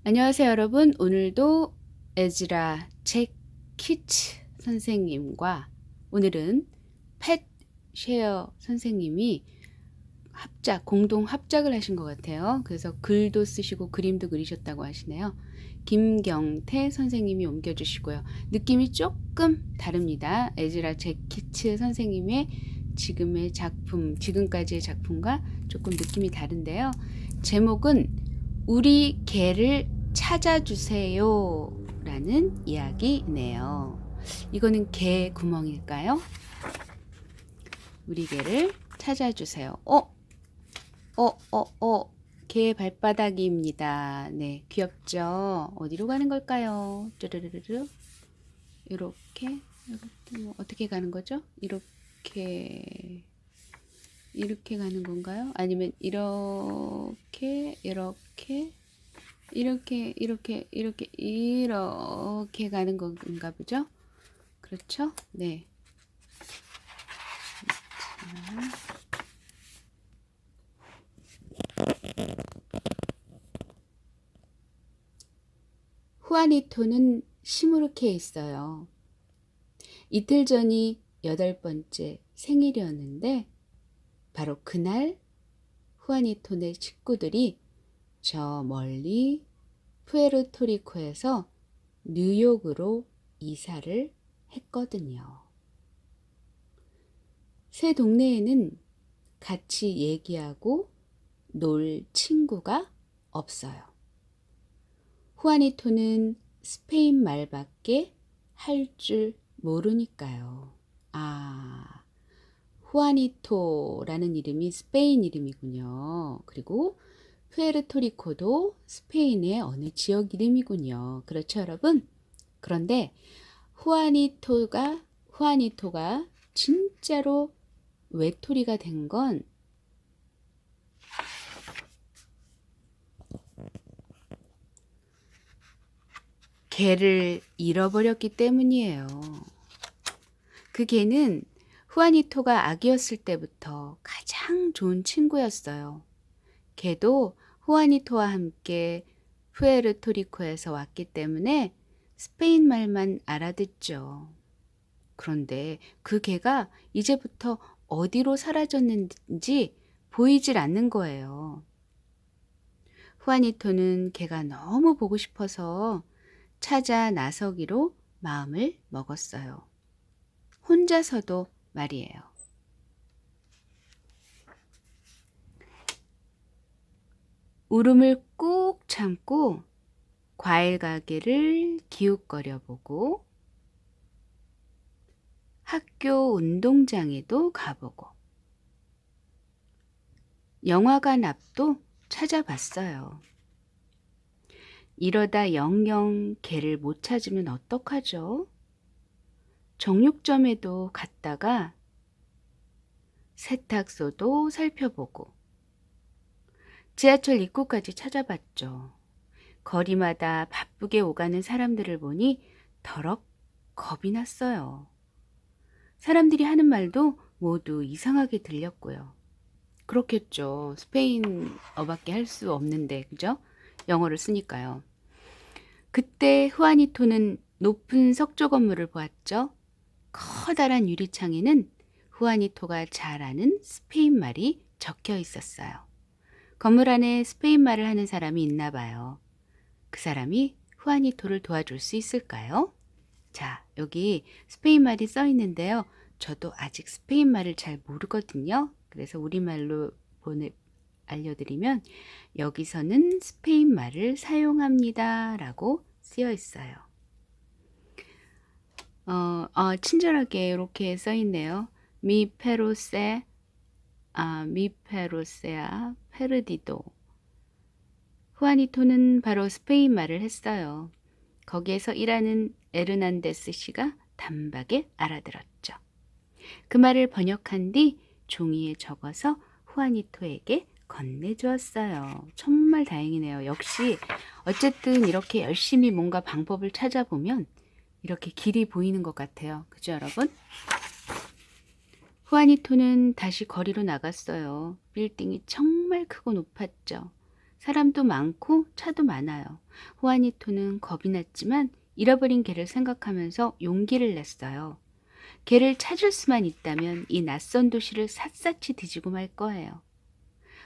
안녕하세요, 여러분. 오늘도 에즈라 잭 키츠 선생님과 오늘은 팻 쉐어 선생님이 공동 합작을 하신 것 같아요. 그래서 글도 쓰시고 그림도 그리셨다고 하시네요. 김경태 선생님이 옮겨주시고요. 느낌이 조금 다릅니다. 에즈라 잭 키츠 선생님의 지금까지의 작품과 조금 느낌이 다른데요. 제목은 우리 개를 찾아주세요 라는 이야기네요. 이거는 개 구멍일까요? 우리 개를 찾아주세요. 개 발바닥입니다. 네, 귀엽죠? 어디로 가는 걸까요? 뚜르르르. 이렇게 뭐 어떻게 가는 거죠? 이렇게 가는 건가요? 아니면 이렇게 가는 건가 보죠? 그렇죠? 네. 후아니토는 시무룩해 있어요. 이틀 전이 8번째 생일이었는데 바로 그날 후아니토네 식구들이 저 멀리 푸에르토리코에서 뉴욕으로 이사를 했거든요. 새 동네에는 같이 얘기하고 놀 친구가 없어요. 후아니토는 스페인 말밖에 할 줄 모르니까요. 후아니토라는 이름이 스페인 이름이군요. 그리고 푸에르토리코도 스페인의 어느 지역 이름이군요. 그렇죠, 여러분? 그런데 후아니토가 진짜로 외톨이가 된 건 개를 잃어버렸기 때문이에요. 그 개는 후아니토가 아기였을 때부터 가장 좋은 친구였어요. 개도 후아니토와 함께 푸에르토리코에서 왔기 때문에 스페인 말만 알아듣죠. 그런데 그 개가 이제부터 어디로 사라졌는지 보이질 않는 거예요. 후아니토는 개가 너무 보고 싶어서 찾아 나서기로 마음을 먹었어요. 혼자서도 말이에요. 울음을 꾹 참고 과일 가게를 기웃거려 보고 학교 운동장에도 가보고 영화관 앞도 찾아봤어요. 이러다 영영 개를 못 찾으면 어떡하죠? 정육점에도 갔다가 세탁소도 살펴보고 지하철 입구까지 찾아봤죠. 거리마다 바쁘게 오가는 사람들을 보니 더럭 겁이 났어요. 사람들이 하는 말도 모두 이상하게 들렸고요. 그렇겠죠. 스페인어밖에 할 수 없는데, 그죠? 영어를 쓰니까요. 그때 후아니토는 높은 석조 건물을 보았죠. 커다란 유리창에는 후아니토가 잘 아는 스페인 말이 적혀 있었어요. 건물 안에 스페인 말을 하는 사람이 있나 봐요. 그 사람이 후아니토를 도와줄 수 있을까요? 자, 여기 스페인 말이 써 있는데요. 저도 아직 스페인 말을 잘 모르거든요. 그래서 우리말로 알려드리면 여기서는 스페인 말을 사용합니다 라고 쓰여 있어요. 친절하게 이렇게 써 있네요. 미 페로세아 페르디도. 후아니토는 바로 스페인 말을 했어요. 거기에서 일하는 에르난데스 씨가 단박에 알아들었죠. 그 말을 번역한 뒤 종이에 적어서 후아니토에게 건네주었어요. 정말 다행이네요. 역시 어쨌든 이렇게 열심히 뭔가 방법을 찾아보면 이렇게 길이 보이는 것 같아요. 그죠, 여러분? 후아니토는 다시 거리로 나갔어요. 빌딩이 정말 크고 높았죠. 사람도 많고 차도 많아요. 후아니토는 겁이 났지만 잃어버린 개를 생각하면서 용기를 냈어요. 개를 찾을 수만 있다면 이 낯선 도시를 샅샅이 뒤지고 말 거예요.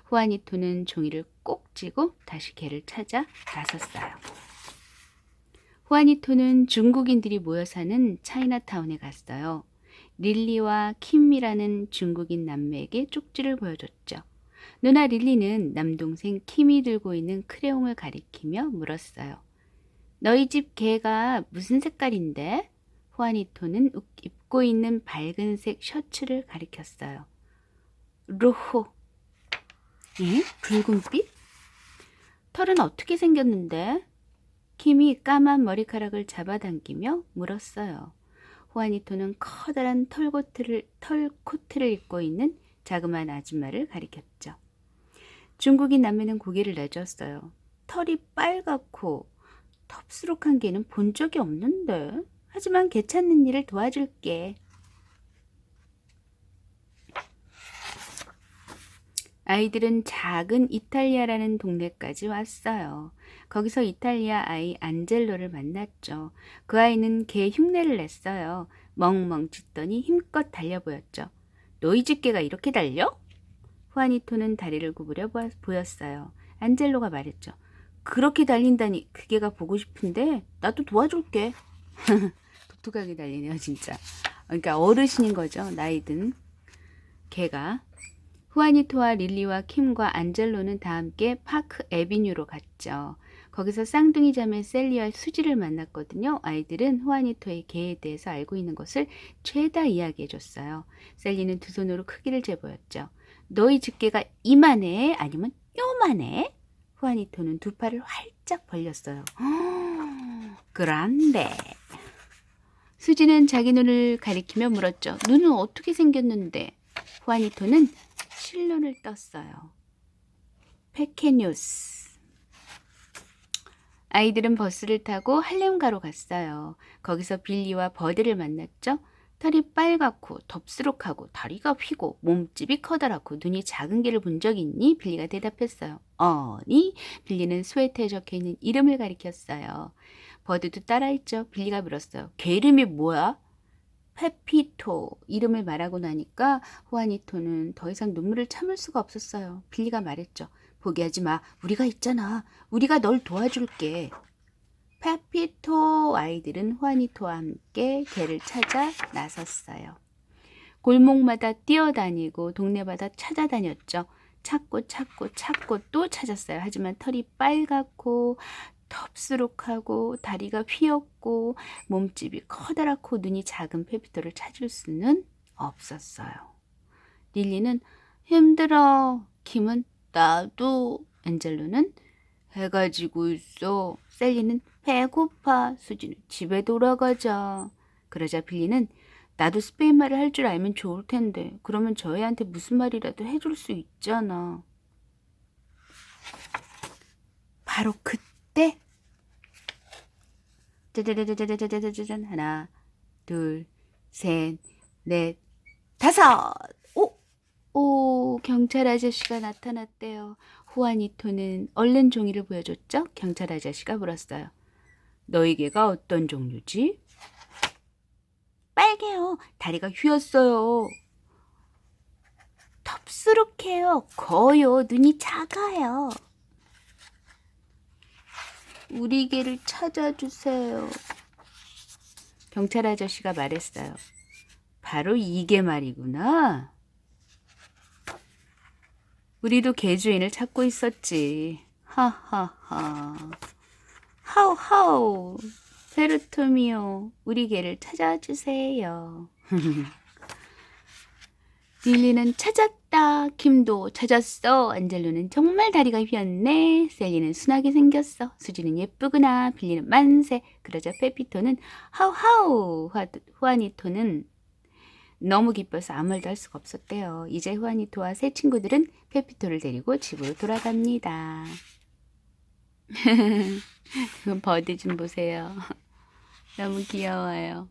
후아니토는 종이를 꼭 쥐고 다시 개를 찾아 나섰어요. 후아니토는 중국인들이 모여 사는 차이나타운에 갔어요. 릴리와 킴이라는 중국인 남매에게 쪽지를 보여줬죠. 누나 릴리는 남동생 킴이 들고 있는 크레용을 가리키며 물었어요. 너희 집 개가 무슨 색깔인데? 후아니토는 입고 있는 밝은색 셔츠를 가리켰어요. 로호. 예? 붉은빛? 털은 어떻게 생겼는데? 킴이 까만 머리카락을 잡아당기며 물었어요. 후아니토는 커다란 털코트를 입고 있는 자그마한 아줌마를 가리켰죠. 중국인 남매는 고개를 내줬어요. 털이 빨갛고 텁스룩한 개는 본 적이 없는데. 하지만 개 찾는 일을 도와줄게. 아이들은 작은 이탈리아라는 동네까지 왔어요. 거기서 이탈리아 아이 안젤로를 만났죠. 그 아이는 개 흉내를 냈어요. 멍멍 짖더니 힘껏 달려 보였죠. 너희 집 개가 이렇게 달려? 후아니토는 다리를 구부려 보였어요. 안젤로가 말했죠. 그렇게 달린다니 그 개가 보고 싶은데 나도 도와줄게. 독특하게 달리네요 진짜. 그러니까 어르신인 거죠. 나이든 개가. 후아니토와 릴리와 킴과 안젤로는 다 함께 파크 에비뉴로 갔죠. 거기서 쌍둥이 자매 셀리와 수지를 만났거든요. 아이들은 후아니토의 개에 대해서 알고 있는 것을 죄다 이야기해줬어요. 셀리는 두 손으로 크기를 재보였죠. 너희 집게가 이만해? 아니면 요만해? 후아니토는 두 팔을 활짝 벌렸어요. 그란데. 수지는 자기 눈을 가리키며 물었죠. 눈은 어떻게 생겼는데? 후아니토는 실눈을 떴어요. 페케뉴스. 아이들은 버스를 타고 할렘가로 갔어요. 거기서 빌리와 버드를 만났죠. 털이 빨갛고 덥수룩하고 다리가 휘고 몸집이 커다랗고 눈이 작은 개를 본 적 있니? 빌리가 대답했어요. 어니? 빌리는 스웨터에 적혀있는 이름을 가리켰어요. 버드도 따라했죠. 빌리가 물었어요. 개 이름이 뭐야? 페피토. 이름을 말하고 나니까 후아니토는 더 이상 눈물을 참을 수가 없었어요. 빌리가 말했죠. 포기하지 마. 우리가 있잖아. 우리가 널 도와줄게. 페피토. 아이들은 후아니토와 함께 개를 찾아 나섰어요. 골목마다 뛰어다니고 동네마다 찾아다녔죠. 찾고 또 찾았어요. 하지만 털이 빨갛고 덥수룩하고 다리가 휘었고 몸집이 커다랗고 눈이 작은 페피토를 찾을 수는 없었어요. 릴리는 힘들어. 킴은 나도. 안젤로는 해가 지고 있어. 셀리는 배고파. 수지는 집에 돌아가자. 그러자 빌리는 나도 스페인 말을 할 줄 알면 좋을 텐데 그러면 저희한테 무슨 말이라도 해줄 수 있잖아. 바로 그때 짜자자자자자자자잔 하나 둘 셋 넷 다섯. 오 경찰 아저씨가 나타났대요. 후아니토는 얼른 종이를 보여줬죠. 경찰 아저씨가 물었어요. 너희 개가 어떤 종류지? 빨개요. 다리가 휘었어요. 텁수룩해요. 커요. 눈이 작아요. 우리 개를 찾아주세요. 경찰 아저씨가 말했어요. 바로 이게 말이구나. 우리도 개 주인을 찾고 있었지. 하하하. 하우하우. 베르토미오, 우리 개를 찾아주세요. 릴리는 찾았다. 킴도 찾았어. 안젤로는 정말 다리가 휘었네. 셀리는 순하게 생겼어. 수지는 예쁘구나. 빌리는 만세. 그러자 페피토는 하우하우. 후아니토는 너무 기뻐서 아무 말도 할 수가 없었대요. 이제 후아니토와 새 친구들은 페피토를 데리고 집으로 돌아갑니다. 그럼 버드 좀 보세요. 너무 귀여워요.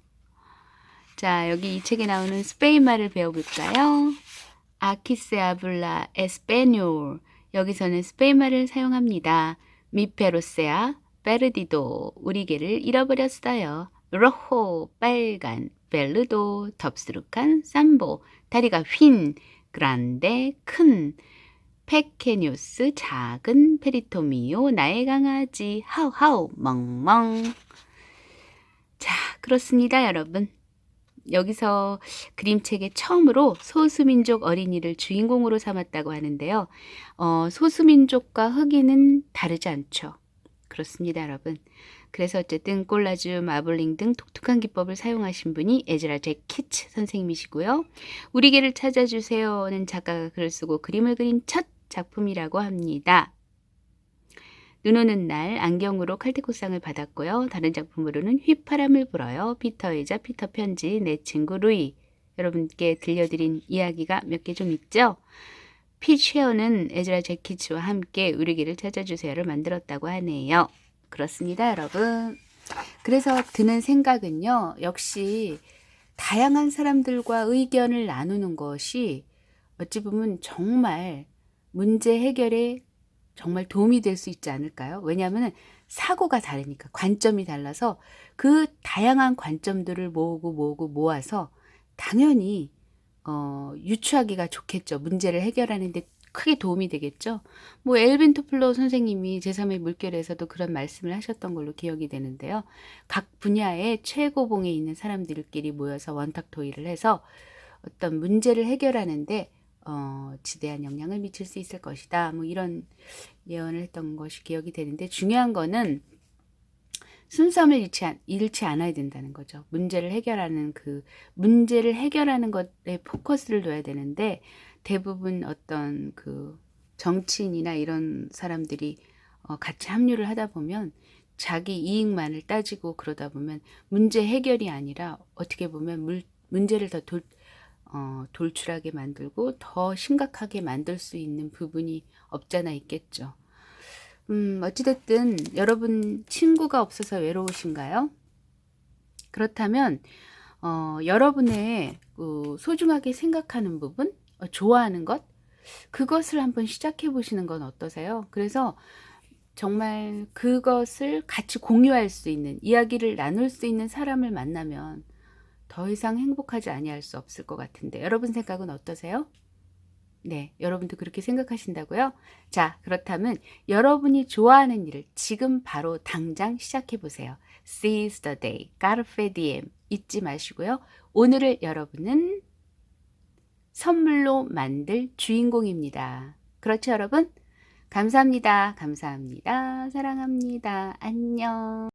자, 여기 이 책에 나오는 스페인 말을 배워볼까요? 아키세 아블라 에스페뇰. 여기서는 스페인말을 사용합니다. 미페로세아, 베르디도, 우리 개를 잃어버렸어요. 로호, 빨간, 벨르도, 덥수룩한, 삼보, 다리가 휜, 그란데, 큰, 페케뉴스, 작은, 페리토미오, 나의 강아지, 하우하우, 멍멍. 자, 그렇습니다, 여러분. 여기서 그림책에 처음으로 소수민족 어린이를 주인공으로 삼았다고 하는데요. 소수민족과 흑인은 다르지 않죠. 그렇습니다, 여러분. 그래서 어쨌든 꼴라주, 마블링 등 독특한 기법을 사용하신 분이 에즈라 제키츠 선생님이시고요. 우리 개를 찾아주세요는 작가가 글을 쓰고 그림을 그린 첫 작품이라고 합니다. 눈 오는 날 안경으로 칼퇴코상을 받았고요. 다른 작품으로는 휘파람을 불어요. 피터의자 피터 편지, 내 친구 루이. 여러분께 들려드린 이야기가 몇 개 좀 있죠? 피쉐어는 에즈라 제키츠와 함께 우리 길을 찾아주세요를 만들었다고 하네요. 그렇습니다, 여러분. 그래서 드는 생각은요. 역시 다양한 사람들과 의견을 나누는 것이 어찌 보면 정말 문제 해결에 정말 도움이 될 수 있지 않을까요? 왜냐하면 사고가 다르니까, 관점이 달라서 그 다양한 관점들을 모아서 당연히 유추하기가 좋겠죠. 문제를 해결하는 데 크게 도움이 되겠죠. 뭐 엘빈 토플러 선생님이 제3의 물결에서도 그런 말씀을 하셨던 걸로 기억이 되는데요. 각 분야의 최고봉에 있는 사람들끼리 모여서 원탁 토의를 해서 어떤 문제를 해결하는데 지대한 영향을 미칠 수 있을 것이다. 뭐 이런 예언을 했던 것이 기억이 되는데, 중요한 거는 순수함을 잃지 않아야 된다는 거죠. 문제를 해결하는 것에 포커스를 둬야 되는데, 대부분 어떤 그 정치인이나 이런 사람들이 같이 합류를 하다 보면 자기 이익만을 따지고 그러다 보면 문제 해결이 아니라 어떻게 보면 문제를 더 돌출하게 만들고 더 심각하게 만들 수 있는 부분이 없잖아 있겠죠. 어찌됐든 여러분 친구가 없어서 외로우신가요? 그렇다면 여러분의 소중하게 생각하는 부분, 좋아하는 것, 그것을 한번 시작해 보시는 건 어떠세요? 그래서 정말 그것을 같이 공유할 수 있는, 이야기를 나눌 수 있는 사람을 만나면 더 이상 행복하지 아니할 수 없을 것 같은데, 여러분 생각은 어떠세요? 네, 여러분도 그렇게 생각하신다고요? 자, 그렇다면 여러분이 좋아하는 일을 지금 바로 당장 시작해 보세요. Seize the day, carpe diem 잊지 마시고요. 오늘을 여러분은 선물로 만들 주인공입니다. 그렇죠, 여러분? 감사합니다. 감사합니다. 사랑합니다. 안녕.